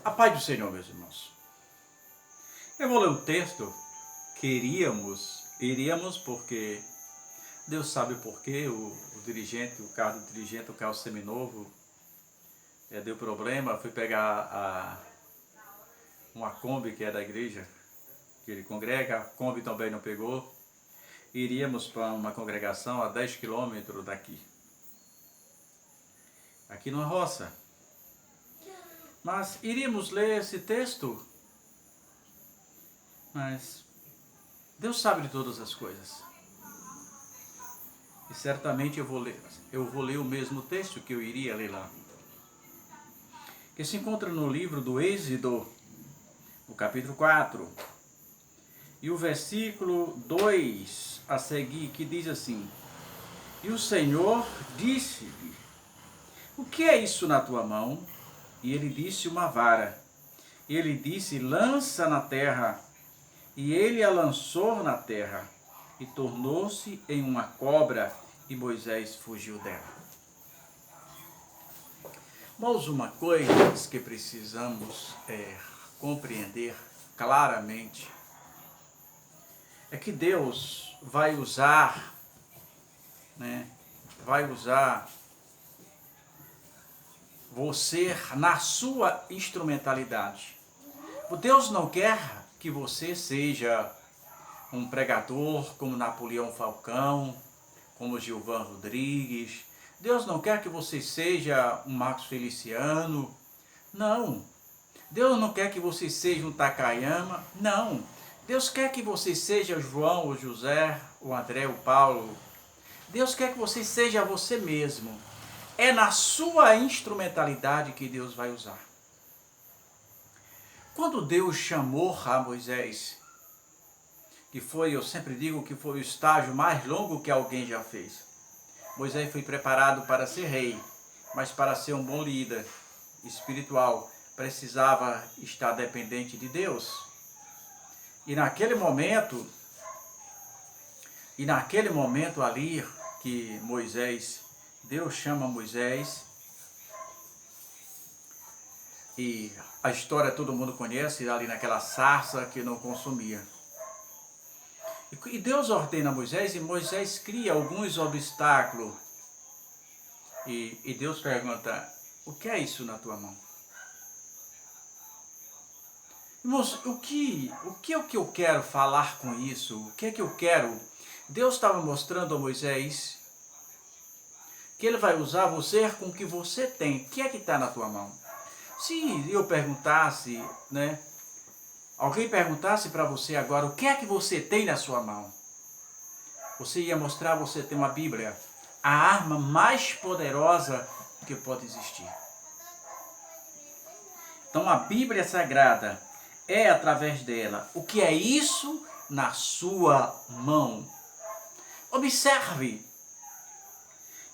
A paz do Senhor, meus irmãos. Eu vou ler um texto que iríamos porque Deus sabe o porquê, o carro do dirigente, o carro seminovo, deu problema. Fui pegar uma Kombi que é da igreja, que ele congrega, a Kombi também não pegou. Iríamos para uma congregação a 10 quilômetros daqui, aqui numa roça. Mas iríamos ler esse texto, mas Deus sabe de todas as coisas. E certamente eu vou ler o mesmo texto que eu iria ler lá, que se encontra no livro do Êxodo, no capítulo 4, e o versículo 2 a seguir, que diz assim: E o Senhor disse-lhe: O que é isso na tua mão? E ele disse: Uma vara. E ele disse: Lança na terra. E ele a lançou na terra, e tornou-se em uma cobra, e Moisés fugiu dela. Mas uma coisa que precisamos compreender claramente é que Deus vai usar você na sua instrumentalidade. Deus não quer que você seja um pregador como Napoleão Falcão, como Gilvan Rodrigues. Deus não quer que você seja um Marcos Feliciano. Não. Deus não quer que você seja um Takayama. Não. Deus quer que você seja o João, o José, o André, o Paulo. Deus quer que você seja você mesmo. É na sua instrumentalidade que Deus vai usar. Quando Deus chamou a Moisés, que foi, eu sempre digo que foi o estágio mais longo que alguém já fez. Moisés foi preparado para ser rei, mas para ser um bom líder espiritual, precisava estar dependente de Deus. E naquele momento ali que Deus chama Moisés, e a história todo mundo conhece, ali naquela sarça que não consumia. E Deus ordena a Moisés, e Moisés cria alguns obstáculos. E Deus pergunta: o que é isso na tua mão? Irmãos, o que eu quero falar com isso? O que é que eu quero? Deus estava mostrando a Moisés que ele vai usar você com o que você tem. O que é que está na tua mão? Se eu perguntasse, alguém perguntasse para você agora, o que é que você tem na sua mão? Você ia mostrar, você tem uma Bíblia, a arma mais poderosa que pode existir. Então a Bíblia Sagrada é através dela. O que é isso na sua mão? Observe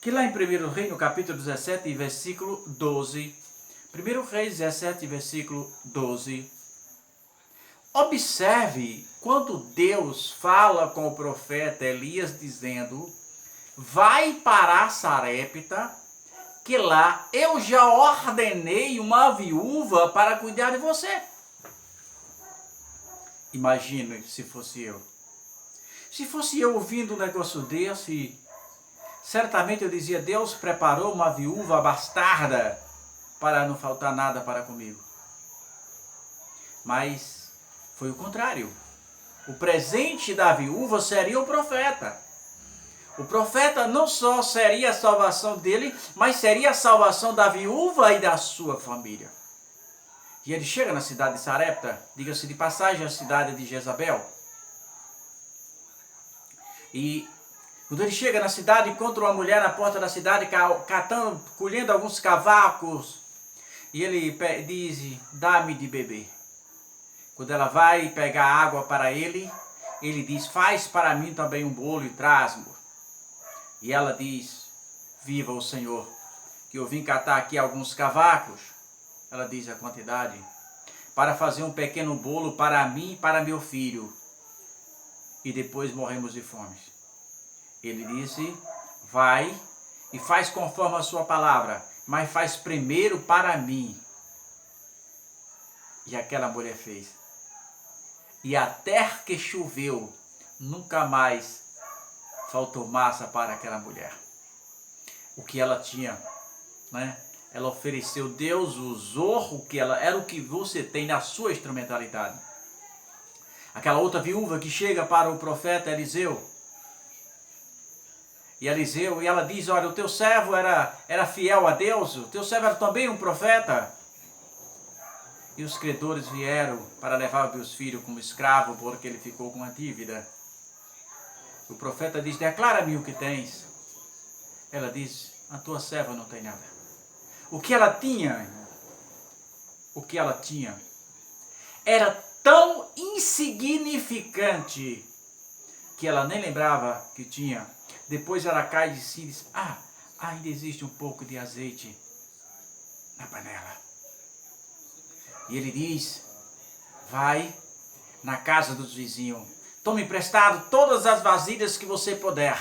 que lá em 1 Reis, no capítulo 17, versículo 12, 1 Reis 17, versículo 12, observe quando Deus fala com o profeta Elias dizendo: vai para Sarepta, que lá eu já ordenei uma viúva para cuidar de você. Imagine se fosse eu. Se fosse eu ouvindo um negócio desse, certamente eu dizia: Deus preparou uma viúva bastarda para não faltar nada para comigo. Mas foi o contrário. O presente da viúva seria o profeta. O profeta não só seria a salvação dele, mas seria a salvação da viúva e da sua família. E ele chega na cidade de Sarepta, diga-se de passagem, a cidade de Jezabel. E quando ele chega na cidade, encontra uma mulher na porta da cidade, colhendo alguns cavacos. E ele diz: dá-me de beber. Quando ela vai pegar água para ele diz: faz para mim também um bolo e traz-me. E ela diz: viva o Senhor, que eu vim catar aqui alguns cavacos. Ela diz a quantidade, para fazer um pequeno bolo para mim e para meu filho. E depois morremos de fome. Ele disse: vai e faz conforme a sua palavra, mas faz primeiro para mim. E aquela mulher fez. E até que choveu, nunca mais faltou massa para aquela mulher. O que ela tinha, né? Ela ofereceu, Deus usou o que ela era, o que você tem na sua instrumentalidade. Aquela outra viúva que chega para o profeta Eliseu. E ela diz, olha, o teu servo era fiel a Deus, o teu servo era também um profeta. E os credores vieram para levar os meus filhos como escravo, porque ele ficou com uma dívida. O profeta diz, declara-me o que tens. Ela diz, a tua serva não tem nada. O que ela tinha, era tão insignificante que ela nem lembrava que tinha. Depois ela cai de si e diz, ainda existe um pouco de azeite na panela. E ele diz, vai na casa dos vizinhos, tome emprestado todas as vasilhas que você puder.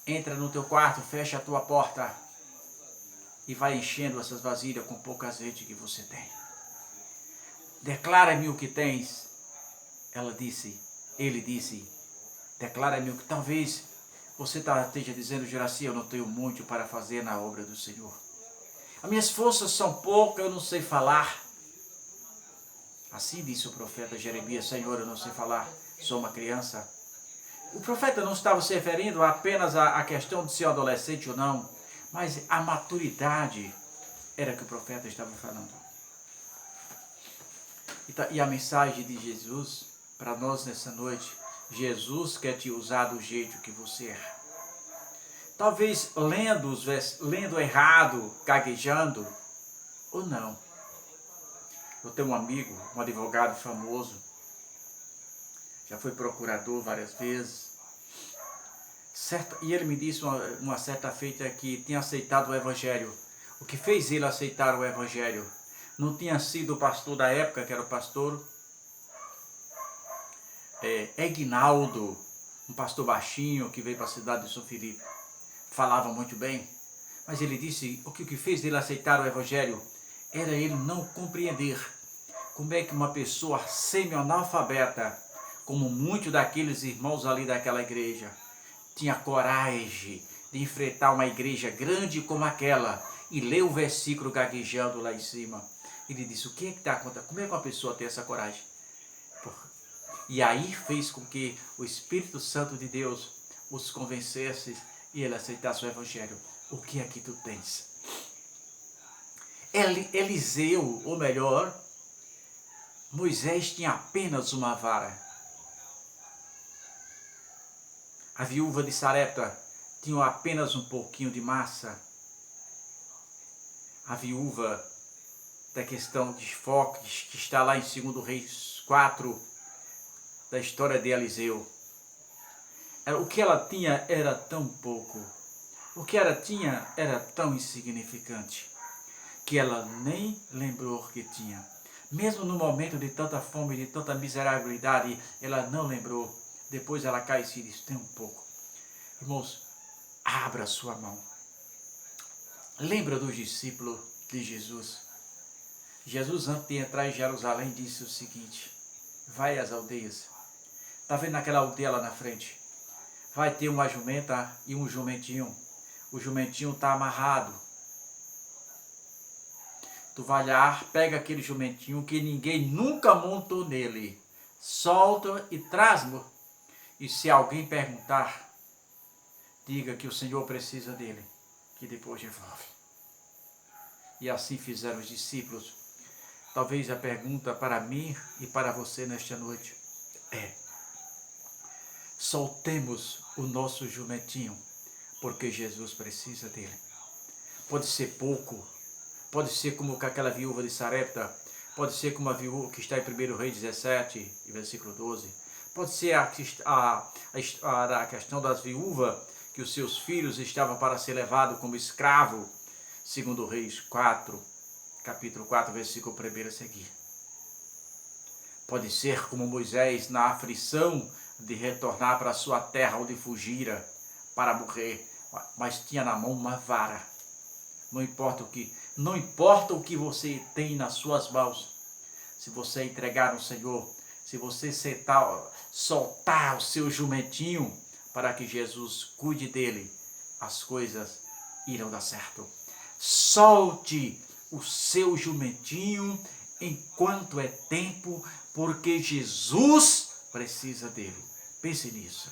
Entra no teu quarto, fecha a tua porta e vai enchendo essas vasilhas com pouco azeite que você tem. Declara-me o que tens. Ele disse, declara-me o que talvez você esteja dizendo, Juraci, eu não tenho muito para fazer na obra do Senhor. As minhas forças são poucas, eu não sei falar. Assim disse o profeta Jeremias, Senhor, eu não sei falar, sou uma criança. O profeta não estava se referindo apenas à questão de ser adolescente ou não, mas a maturidade era que o profeta estava falando. E a mensagem de Jesus para nós nessa noite, Jesus quer te usar do jeito que você é. Talvez lendo errado, gaguejando, ou não. Eu tenho um amigo, um advogado famoso, já foi procurador várias vezes, e ele me disse uma certa feita que tinha aceitado o Evangelho. O que fez ele aceitar o Evangelho não tinha sido o pastor da época, que era o pastor Egnaldo, um pastor baixinho que veio para a cidade de São Filipe. Falava muito bem, mas ele disse o que fez ele aceitar o Evangelho era ele não compreender como é que uma pessoa semi-analfabeta, como muitos daqueles irmãos ali daquela igreja, tinha coragem de enfrentar uma igreja grande como aquela e ler o versículo gaguejando lá em cima. Ele disse, o que é que está acontecendo? Como é que uma pessoa tem essa coragem? E aí fez com que o Espírito Santo de Deus os convencesse e ele aceitasse o Evangelho. O que é que tu tens? Eliseu, ou melhor, Moisés tinha apenas uma vara. A viúva de Sarepta tinha apenas um pouquinho de massa. A viúva da questão de foco, que está lá em 2 Reis 4, da história de Eliseu. O que ela tinha era tão pouco. O que ela tinha era tão insignificante que ela nem lembrou que tinha. Mesmo no momento de tanta fome, de tanta miserabilidade, ela não lembrou. Depois ela cai e se diz, tem um pouco. Irmãos, abra sua mão. Lembra dos discípulos de Jesus. Jesus, antes de entrar em Jerusalém, disse o seguinte, vai às aldeias. Está vendo aquela aldeia lá na frente? Vai ter uma jumenta e um jumentinho. O jumentinho está amarrado. Tu vai lá, pega aquele jumentinho que ninguém nunca montou nele. Solta e traz-lo. E se alguém perguntar, diga que o Senhor precisa dele, que depois devolve. E assim fizeram os discípulos. Talvez a pergunta para mim e para você nesta noite é, soltemos o nosso jumentinho, porque Jesus precisa dele. Pode ser pouco, pode ser como aquela viúva de Sarepta, pode ser como a viúva que está em 1 Reis 17, versículo 12. Pode ser a questão das viúvas, que os seus filhos estavam para ser levados como escravo, 2 Reis 4, capítulo 4, versículo 1 a seguir. Pode ser como Moisés na aflição de retornar para a sua terra onde fugira para morrer, mas tinha na mão uma vara. Não importa o que você tem nas suas mãos, se você entregar no Senhor, se você soltar o seu jumentinho para que Jesus cuide dele, as coisas irão dar certo. Solte o seu jumentinho enquanto é tempo, porque Jesus precisa dele. Pense nisso.